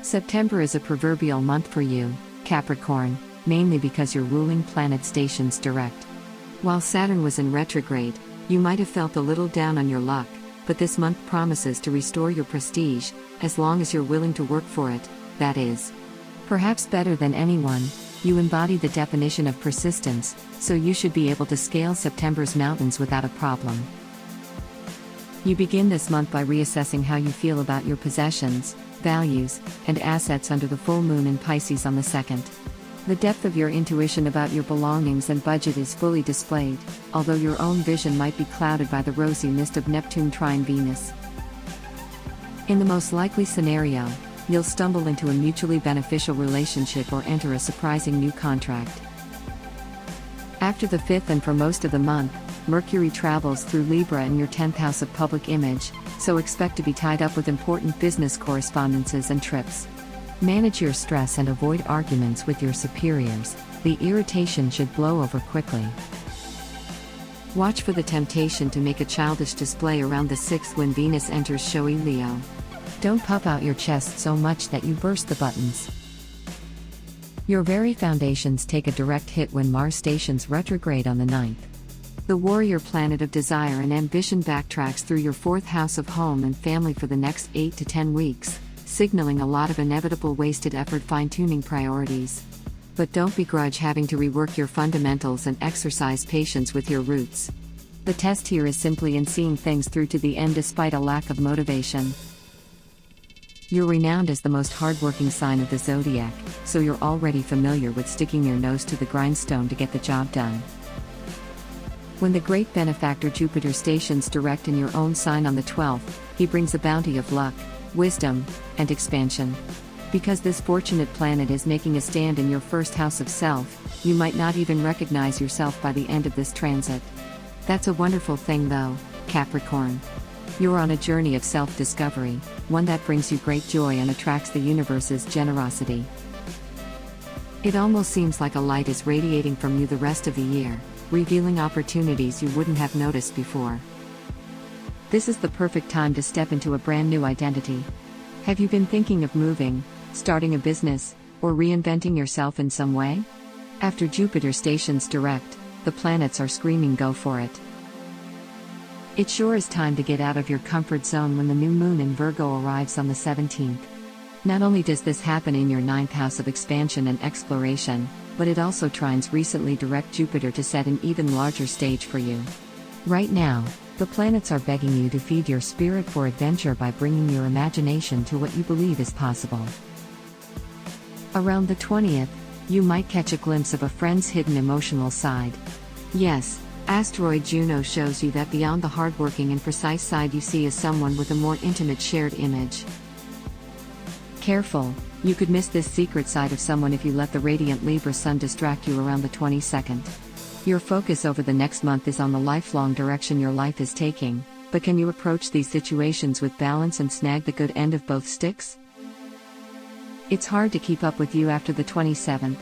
September is a proverbial month for you, Capricorn, mainly because your ruling planet stations direct. While Saturn was in retrograde, you might have felt a little down on your luck, but this month promises to restore your prestige, as long as you're willing to work for it, that is. Perhaps better than anyone, you embody the definition of persistence, so you should be able to scale September's mountains without a problem. You begin this month by reassessing how you feel about your possessions, values, and assets under the full moon in Pisces on the 2nd. The depth of your intuition about your belongings and budget is fully displayed, although your own vision might be clouded by the rosy mist of Neptune trine Venus. In the most likely scenario, you'll stumble into a mutually beneficial relationship or enter a surprising new contract. After the 5th and for most of the month, Mercury travels through Libra in your 10th house of public image, so expect to be tied up with important business correspondences and trips. Manage your stress and avoid arguments with your superiors, the irritation should blow over quickly. Watch for the temptation to make a childish display around the 6th when Venus enters showy Leo. Don't puff out your chest so much that you burst the buttons. Your very foundations take a direct hit when Mars stations retrograde on the 9th. The warrior planet of desire and ambition backtracks through your 4th house of home and family for the next 8 to 10 weeks, signaling a lot of inevitable wasted effort fine-tuning priorities. But don't begrudge having to rework your fundamentals and exercise patience with your roots. The test here is simply in seeing things through to the end despite a lack of motivation. You're renowned as the most hardworking sign of the zodiac, so you're already familiar with sticking your nose to the grindstone to get the job done. When the great benefactor Jupiter stations direct in your own sign on the 12th, he brings a bounty of luck, wisdom, and expansion. Because this fortunate planet is making a stand in your 1st house of self, you might not even recognize yourself by the end of this transit. That's a wonderful thing though, Capricorn. You're on a journey of self-discovery, one that brings you great joy and attracts the universe's generosity. It almost seems like a light is radiating from you the rest of the year, revealing opportunities you wouldn't have noticed before. This is the perfect time to step into a brand new identity. Have you been thinking of moving, starting a business, or reinventing yourself in some way? After Jupiter stations direct, the planets are screaming go for it. It sure is time to get out of your comfort zone when the new moon in Virgo arrives on the 17th. Not only does this happen in your 9th house of expansion and exploration, but it also trines recently direct Jupiter to set an even larger stage for you. Right now, the planets are begging you to feed your spirit for adventure by bringing your imagination to what you believe is possible. Around the 20th, you might catch a glimpse of a friend's hidden emotional side. Yes, asteroid Juno shows you that beyond the hardworking and precise side you see is someone with a more intimate shared image. Careful, you could miss this secret side of someone if you let the radiant Libra sun distract you around the 22nd. Your focus over the next month is on the lifelong direction your life is taking, but can you approach these situations with balance and snag the good end of both sticks? It's hard to keep up with you after the 27th.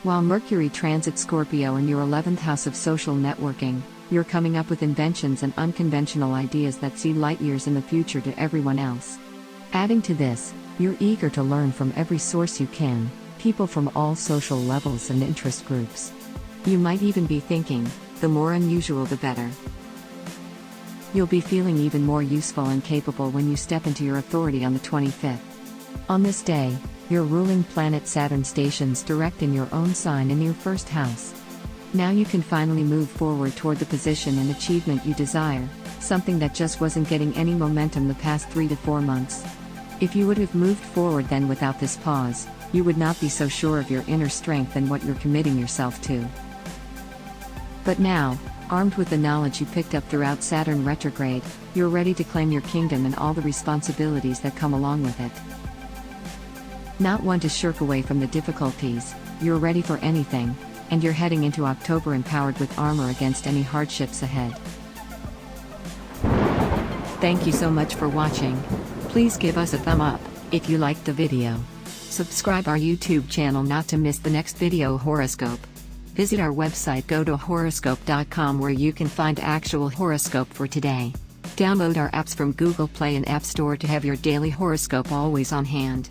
While Mercury transits Scorpio in your 11th house of social networking, you're coming up with inventions and unconventional ideas that see light years in the future to everyone else. Adding to this, you're eager to learn from every source you can, people from all social levels and interest groups. You might even be thinking, the more unusual the better. You'll be feeling even more useful and capable when you step into your authority on the 25th. On this day, your ruling planet Saturn stations direct in your own sign in your 1st house. Now you can finally move forward toward the position and achievement you desire, something that just wasn't getting any momentum the past 3 to 4 months. If you would have moved forward then without this pause, you would not be so sure of your inner strength and what you're committing yourself to. But now, armed with the knowledge you picked up throughout Saturn retrograde, you're ready to claim your kingdom and all the responsibilities that come along with it. Not one to shirk away from the difficulties, you're ready for anything, and you're heading into October empowered with armor against any hardships ahead. Thank you so much for watching. Please give us a thumb up if you liked the video. Subscribe our YouTube channel not to miss the next video horoscope. Visit our website GoToHoroscope.com where you can find actual horoscope for today. Download our apps from Google Play and App Store to have your daily horoscope always on hand.